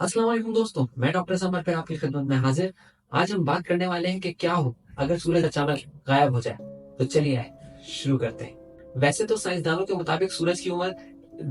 अस्सलाम वालेकुम दोस्तों, मैं डॉक्टर समर पे आपकी खिदमत में हाजिर। आज हम बात करने वाले हैं कि क्या हो अगर सूरज अचानक गायब हो जाए। तो चलिए शुरू करते हैं। वैसे तो साइंसदानों के मुताबिक सूरज की उम्र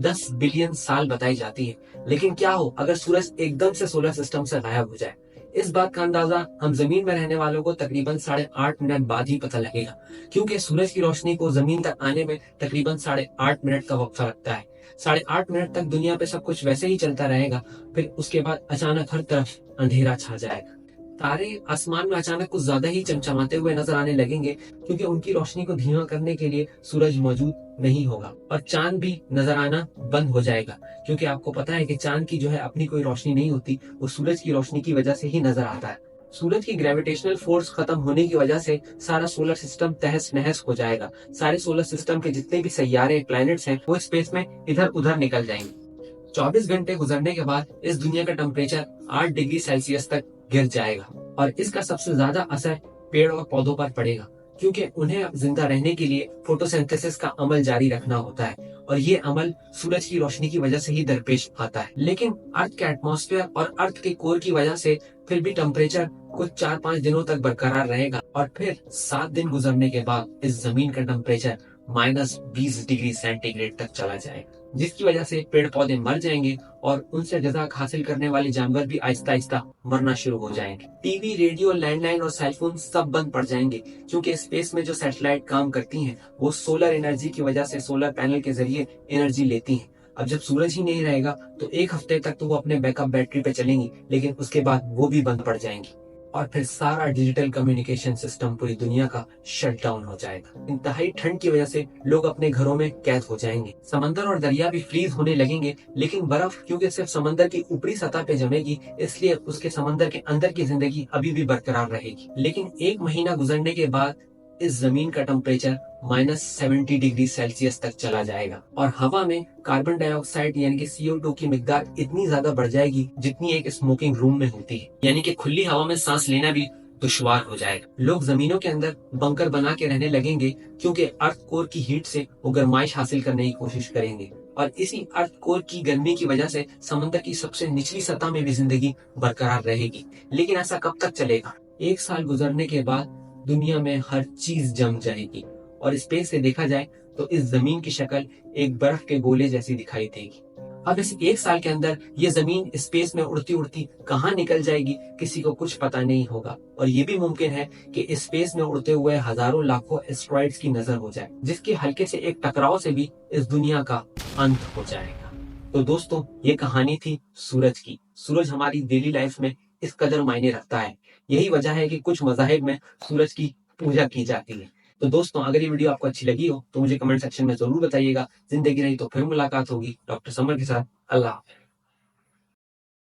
10 बिलियन साल बताई जाती है, लेकिन क्या हो अगर सूरज एकदम से सोलर सिस्टम से गायब हो जाए। इस बात का अंदाजा हम जमीन में रहने वालों को तकरीबन 8.5 मिनट बाद ही पता लगेगा, क्योंकि सूरज की रोशनी को जमीन तक आने में तकरीबन 8.5 मिनट का वक्त लगता है। 8.5 मिनट तक दुनिया पे सब कुछ वैसे ही चलता रहेगा, फिर उसके बाद अचानक हर तरफ अंधेरा छा जाएगा। तारे आसमान में अचानक कुछ ज्यादा ही चमचमाते हुए नजर आने लगेंगे, क्योंकि उनकी रोशनी को धीमा करने के लिए सूरज मौजूद नहीं होगा। और चांद भी नजर आना बंद हो जाएगा, क्योंकि आपको पता है कि चांद की जो है अपनी कोई रोशनी नहीं होती, वो सूरज की रोशनी की वजह से ही नजर आता है। सूरज की ग्रेविटेशनल फोर्स खत्म होने की वजह से सारा सोलर सिस्टम तहस नहस हो जाएगा। सारे सोलर सिस्टम के जितने भी सैयारे प्लैनेट्स हैं वो स्पेस में इधर उधर निकल जाएंगे। 24 घंटे गुजरने के बाद इस दुनिया का टेम्परेचर 8 डिग्री सेल्सियस तक गिर जाएगा, और इसका सबसे ज्यादा असर पेड़ और पौधों पर पड़ेगा, क्योंकि उन्हें जिंदा रहने के लिए फोटोसिंथेसिस का अमल जारी रखना होता है, और ये अमल सूरज की रोशनी की वजह से ही दरपेश आता है। लेकिन अर्थ के एटमॉस्फेयर और अर्थ के कोर की वजह से फिर भी टेम्परेचर कुछ 4-5 दिनों तक बरकरार रहेगा, और फिर 7 दिन गुजरने के बाद इस जमीन का टेम्परेचर -20 डिग्री सेंटीग्रेड तक चला जाएगा, जिसकी वजह से पेड़ पौधे मर जाएंगे और उनसे गजा हासिल करने वाले जानवर भी आहिस्ता आहिस्ता मरना शुरू हो जाएंगे। टीवी, रेडियो, लैंडलाइन और सेलफोन सब बंद पड़ जाएंगे, क्योंकि स्पेस में जो सैटेलाइट काम करती हैं वो सोलर एनर्जी की वजह से सोलर पैनल के जरिए एनर्जी लेती हैं। अब जब सूरज ही नहीं रहेगा तो एक हफ्ते तक तो वो अपने बैकअप बैटरी पे चलेंगी, लेकिन उसके बाद वो भी बंद पड़ जाएंगी, और फिर सारा डिजिटल कम्युनिकेशन सिस्टम पूरी दुनिया का शट डाउन हो जाएगा। इंतहाई ठंड की वजह से लोग अपने घरों में कैद हो जाएंगे। समंदर और दरिया भी फ्रीज होने लगेंगे, लेकिन बर्फ क्योंकि सिर्फ समंदर की ऊपरी सतह पे जमेगी, इसलिए उसके समंदर के अंदर की जिंदगी अभी भी बरकरार रहेगी। लेकिन 1 महीना गुजरने के बाद इस जमीन का टेम्परेचर -70 डिग्री सेल्सियस तक चला जाएगा, और हवा में कार्बन डाइऑक्साइड यानी कि CO2 की मिकदार इतनी ज्यादा बढ़ जाएगी जितनी एक स्मोकिंग रूम में होती है, यानी कि खुली हवा में सांस लेना भी दुश्वार हो जाएगा। लोग जमीनों के अंदर बंकर बना के रहने लगेंगे, क्योंकि अर्थ कोर की हीट से वो गर्माइश हासिल करने की कोशिश करेंगे, और इसी अर्थ कोर की गर्मी की वजह से समंदर की सबसे निचली सतह में भी जिंदगी बरकरार रहेगी। लेकिन ऐसा कब तक चलेगा? 1 साल गुजरने के बाद दुनिया में हर चीज जम जाएगी, और स्पेस से देखा जाए तो इस जमीन की शक्ल एक बर्फ के गोले जैसी दिखाई देगी। अब इस 1 साल के अंदर ये जमीन स्पेस में उड़ती उड़ती कहाँ निकल जाएगी किसी को कुछ पता नहीं होगा, और ये भी मुमकिन है कि स्पेस में उड़ते हुए हजारों लाखों एस्ट्रॉइड्स की नजर हो जाए, जिसके हल्के से एक टकराव से भी इस दुनिया का अंत हो जाएगा। तो दोस्तों, ये कहानी थी सूरज की। सूरज हमारी डेली लाइफ में इस कदर मायने रखता है। यही वजह है कि कुछ मज़ाहिब में सूरज की पूजा की जाती है। तो दोस्तों, अगर ये वीडियो आपको अच्छी लगी हो तो मुझे कमेंट सेक्शन में जरूर बताइएगा। जिंदगी रही तो फिर मुलाकात होगी डॉक्टर समर के साथ। अल्लाह हाफ़िज़।